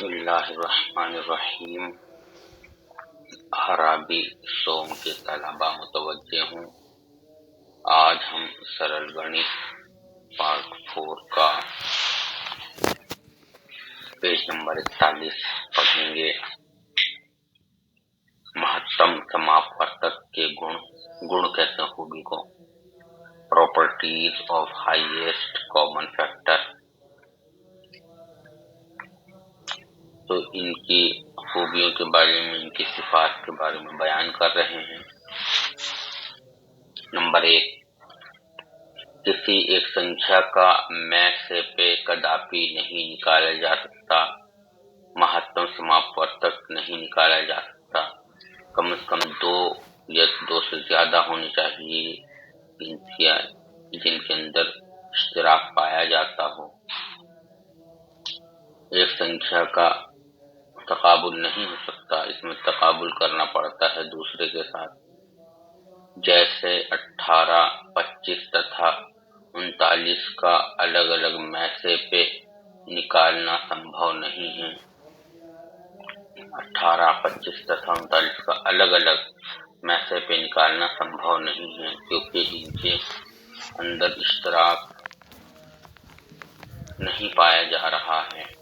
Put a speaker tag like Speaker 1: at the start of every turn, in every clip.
Speaker 1: बिस्मिल्लाहिर्रहमानिर्रहीम। हराबी सोम के तलबा मुतवज्जे हूँ। आज हम सरल गणित पार्ट 4 का पेज नंबर 41 पढ़ेंगे। महत्तम समापवर्तक के गुण कहते हैं खूबी को। Properties of highest common factor. तो इनकी खूबियों के बारे में, इनकी सिफात के बारे में बयान कर रहे हैं। नंबर 1, किसी एक संख्या का में से पे कदापि नहीं निकाला जा सकता। महत्तम समापवर्तक नहीं निकाला जा सकता। कम से कम 2 या 2 से ज्यादा होने चाहिए जिनके अंदर इश्तिराक पाया जाता हो। एक संख्या का तकाबुल नहीं हो सकता, इसमें तकाबुल करना पड़ता है दूसरे के साथ। जैसे 18, 25 तथा 39 का अलग अलग मैसे पे निकालना संभव नहीं है। 18, 25 तथा 39 का अलग अलग मैसे पे निकालना संभव नहीं है, क्योंकि इनके अंदर इश्तराक नहीं पाया जा रहा है।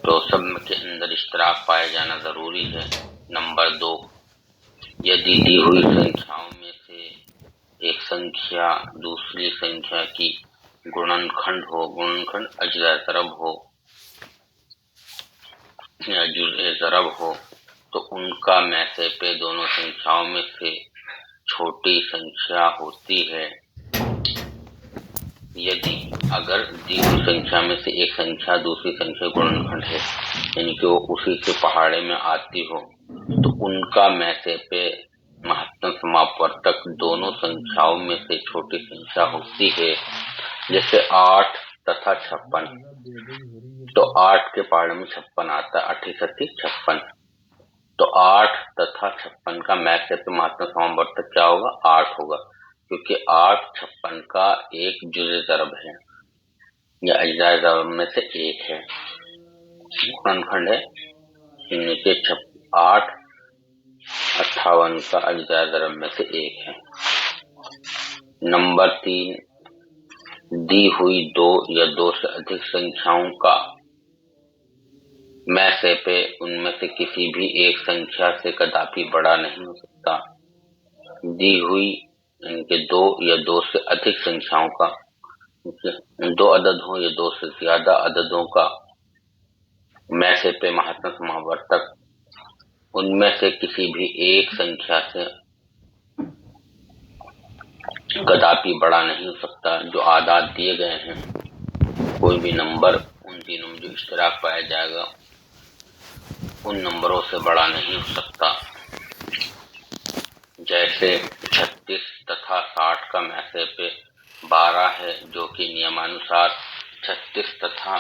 Speaker 1: तो सब के अंदर इश्तराक पाया जाना जरूरी है। नंबर 2, यदि दी हुई संख्याओं में से एक संख्या दूसरी संख्या की गुणनखंड हो, गुणनखंड अजला ज़रब हो या जुज़े ज़रब हो, तो उनका मैसे पे दोनों संख्याओं में से छोटी संख्या होती है। यदि अगर दी हुई संख्या में से एक संख्या दूसरी संख्या गुणनखंड है, यानी कि वो उसी के पहाड़े में आती हो, तो उनका मैसे पे महत्तम समापवर्तक दोनों संख्याओं में से छोटी संख्या होती है। जैसे 8 तथा 56, तो 8 के पहाड़े में 56 आता है, 8 सत्ती 56। तो 8 तथा 56 का मैसे पे महत्तम समापवर्तक क्या होगा? 8 होगा, क्योंकि 8 56 का एक जुज़े ज़रब है या अजज़ाए ज़रब में से एक है, गुणनखंड है। इनमें से 8 58 का अजज़ाए ज़रब में से एक है। नंबर 3, दी हुई 2 या 2 से अधिक संख्याओं का मैसे पे उनमें से किसी भी एक संख्या से कदापि बड़ा नहीं हो सकता। दी हुई इनके 2 या 2 से अधिक संख्याओं का, 2 अदद हो या 2 से ज्यादा अददों का मैसे पे महत्तम समापवर्तक उनमें से किसी भी एक संख्या से कदापि बड़ा नहीं हो सकता। जो आदाद दिए गए हैं, कोई भी नंबर उन तीनों में जो इश्तिराक पाया जाएगा उन नंबरों से बड़ा नहीं हो सकता। जैसे 36 तथा 60 का मैसे पे 12 है, जो कि नियमानुसार 36 तथा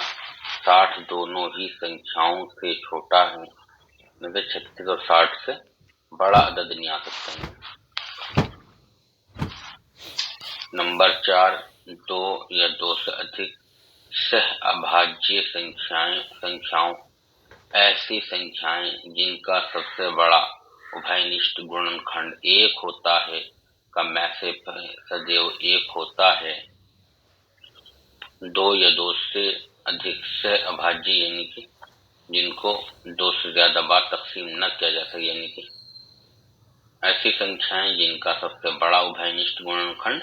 Speaker 1: 60 दोनों ही संख्याओं से छोटा है, मगर 36 और 60 से बड़ा अदद नहीं आ सकता। नंबर 4, 2 या 2 से अधिक सह अभाज्य संख्याओं ऐसी संख्याएं जिनका सबसे बड़ा उभयनिष्ठ गुणनखंड 1 होता है का मैसे पे सदैव 1 होता है। 2 या 2 से अधिक सह अभाज्य यानी कि जिनको 2 से ज्यादा बार तकसीम न किया जा सके, यानी कि ऐसी संख्याएं जिनका सबसे बड़ा उभयनिष्ठ गुणनखंड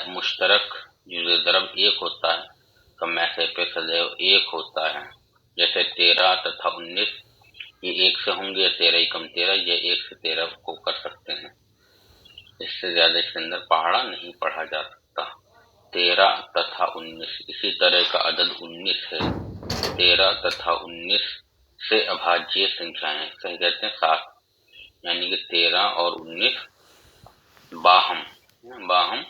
Speaker 1: मुश्तरक जुज़े ज़रब 1 होता है का मैसे पे सदैव 1 होता है। जैसे 13 तथा 19 ये 1 से होंगे, 13 एकम 13, ये 1 से 13 को कर सकते हैं। इससे ज्यादा इसके अंदर पहाड़ा नहीं पढ़ा जा सकता। 13 तथा 19, इसी तरह का अदद 19 है। 13 तथा 19 से अभाज्य संख्याएं सही कहते हैं 7, यानी कि 13 और 19 बाहम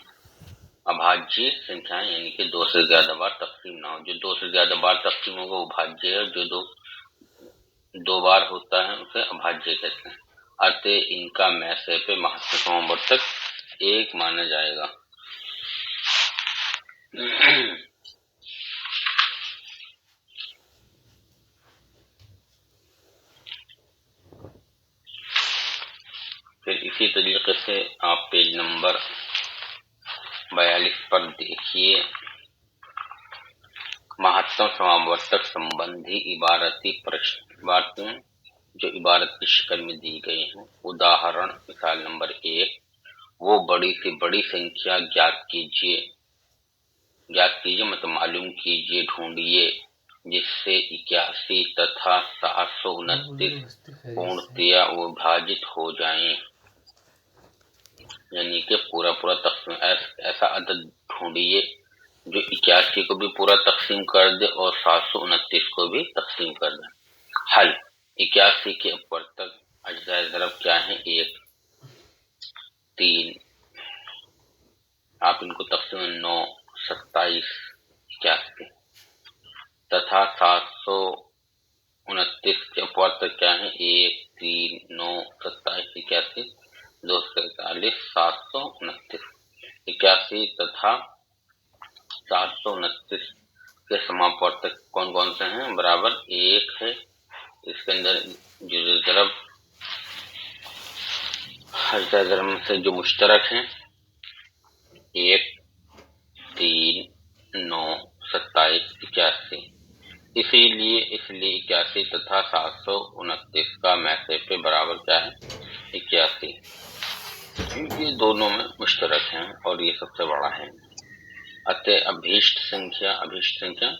Speaker 1: अभाज्य संख्याएं, यानी कि 2 से ज्यादा बार तकसीम ना हो। जो 2 से ज्यादा बार तकसीम होगा वो भाज्य है, जो 2 बार होता है उसे अभाज्य कहते हैं। अतः इनका मैसे पे महत्तम समापवर्तक 1 माना जाएगा। फिर इसी तरीके से आप पेज नंबर 42 पर देखिए, महत्तम समावर्तक संबंधी इबारती प्रश्न बातें जो इबारत की शक्ल में दी गई हैं। उदाहरण मिसाल नंबर 1, वो बड़ी से बड़ी संख्या ज्ञात कीजिए मतलब मालूम कीजिए, ढूंढिए, जिससे 81 तथा 729 पूर्णतया विभाजित हो जाएं। यानी कि पूरा तकसीम, ऐसा अदद ढूंढिए जो 81 को भी पूरा तकसीम कर दे और 729 को भी तकसीम कर दे। हल 81 के अपवर्तक अज्जाए ज़रब क्या है? 1, 3, आप इनको तकसीम 9, 27, 81 तथा 729 के अपवर्तक क्या है? 1, 3, 9, 27, 81, 241, 729। 81 तथा 729 के समापवर्तक कौन कौन से हैं? बराबर 1 है, इसके अंदर जो ज़रब अज्जाए ज़रब से जो मुश्तरक हैं 1, 3, 9, 27, 81, इसलिए 81 तथा 729 का मैसे पे बराबर क्या है? 81। ये दोनों में मुश्तरक हैं और ये सबसे बड़ा है। अतः अभीष्ट संख्या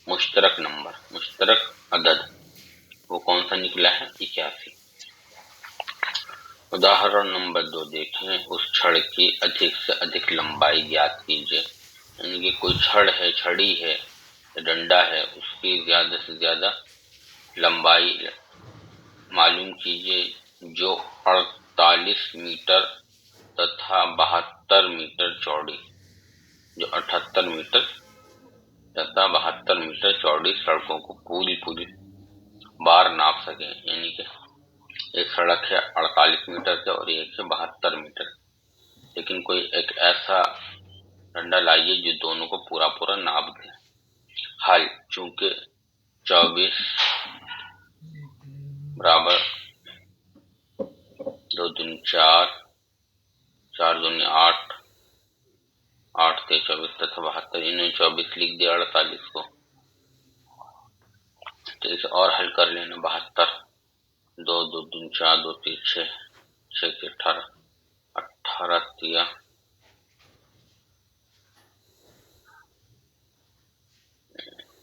Speaker 1: मुश्तरक नंबर, मुश्तरक अदद वो कौन सा निकला है? 81। उदाहरण नंबर 2 देखें, उस छड़ की अधिक से अधिक लंबाई ज्ञात कीजिए। यानी कि कोई छड़ी है, डंडा है, उसकी ज्यादा से ज्यादा लंबाई मालूम कीजिए जो 48 मीटर तथा 72 मीटर चौड़ी, जो 78 मीटर तथा 72 मीटर चौड़ी सड़कों को पूरी बार नाप सके। यानी कि एक सड़क है 48 मीटर से और एक है 72 मीटर, लेकिन कोई एक ऐसा डंडा लाइए जो दोनों को पूरा नाप दे। हल चूंकि 24 बराबर 2 दूनी 4, 4 दूनी 8, 8 के 24 तथा 72, इन्होंने 24 लिख दिया 48 को, तो इसे और हल कर लेना। 72, 2 दूनी 4, 2 3 6, 6 के 18, 18 तिया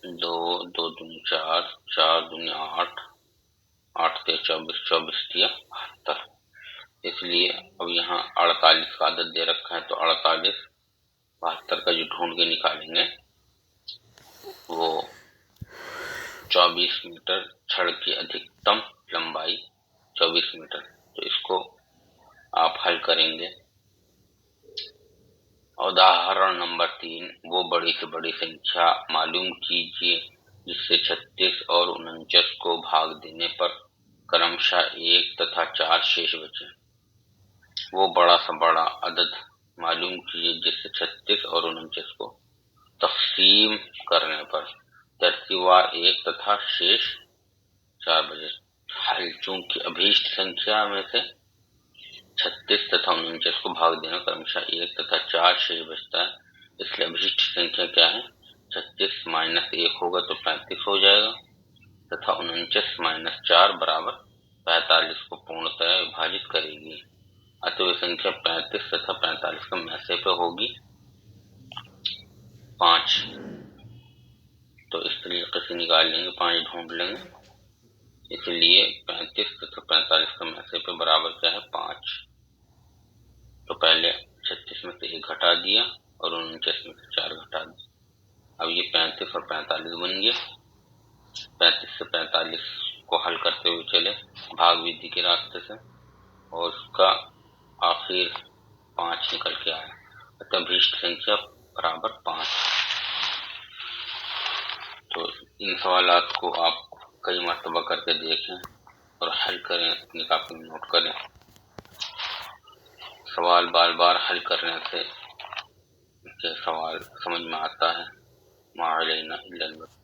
Speaker 1: 2, 2 दूनी 4, 4 दूनी 8, 8 के 24, 24 तिया 72। इसलिए अब यहाँ 48 का आदत दे रखा है, तो 48 72 का जो ढूंढ के निकालेंगे वो 24 मीटर, छड़ की अधिकतम लंबाई 24 मीटर, तो इसको आप हल करेंगे। उदाहरण नंबर 3, वो बड़ी से बड़ी संख्या मालूम कीजिए जिससे 36 और 49 को भाग देने पर क्रमशः 1 तथा 4 शेष बचे। वो बड़ा से बड़ा अदद मालूम कीजिए जिससे 36 और 49 को तकसीम करने पर तरतीबवार 1 तथा शेष 4 बचे। हल चूंकि अभीष्ट संख्या में से 36 तथा 49 को भाग देना क्रमशः 1 तथा 4 शेष बचता है, इसलिए अभीष्ट संख्या क्या है? 36 माइनस 1 होगा तो 35 हो जाएगा तथा 49 माइनस 4 बराबर 45 को पूर्णतः विभाजित करेगी। अतः संख्या 35 तथा 45 का मैसे पे होगी 5। तो इस तरीके से निकाल लेंगे, 5 ढूंढ लेंगे, इसलिए 35 तथा 45 का मैसे पे बराबर क्या है? 5। तो पहले 36 में से 1 घटा दिया और 49 में से 4 घटा दिया। अब ये 35 और 45 बन गया। 35 से 45 को हल करते हुए चले भाग विधि के रास्ते से और उसका आखिर 5 निकल के आया, अतः अभीष्ट संख्या बराबर 5। तो इन सवालात को आप कई मर्तबा करके देखें और हल करें, अपनी कॉपी में नोट करें। सवाल बार बार हल करने से के सवाल समझ में आता है। मा अलैना इल्लल बलाग।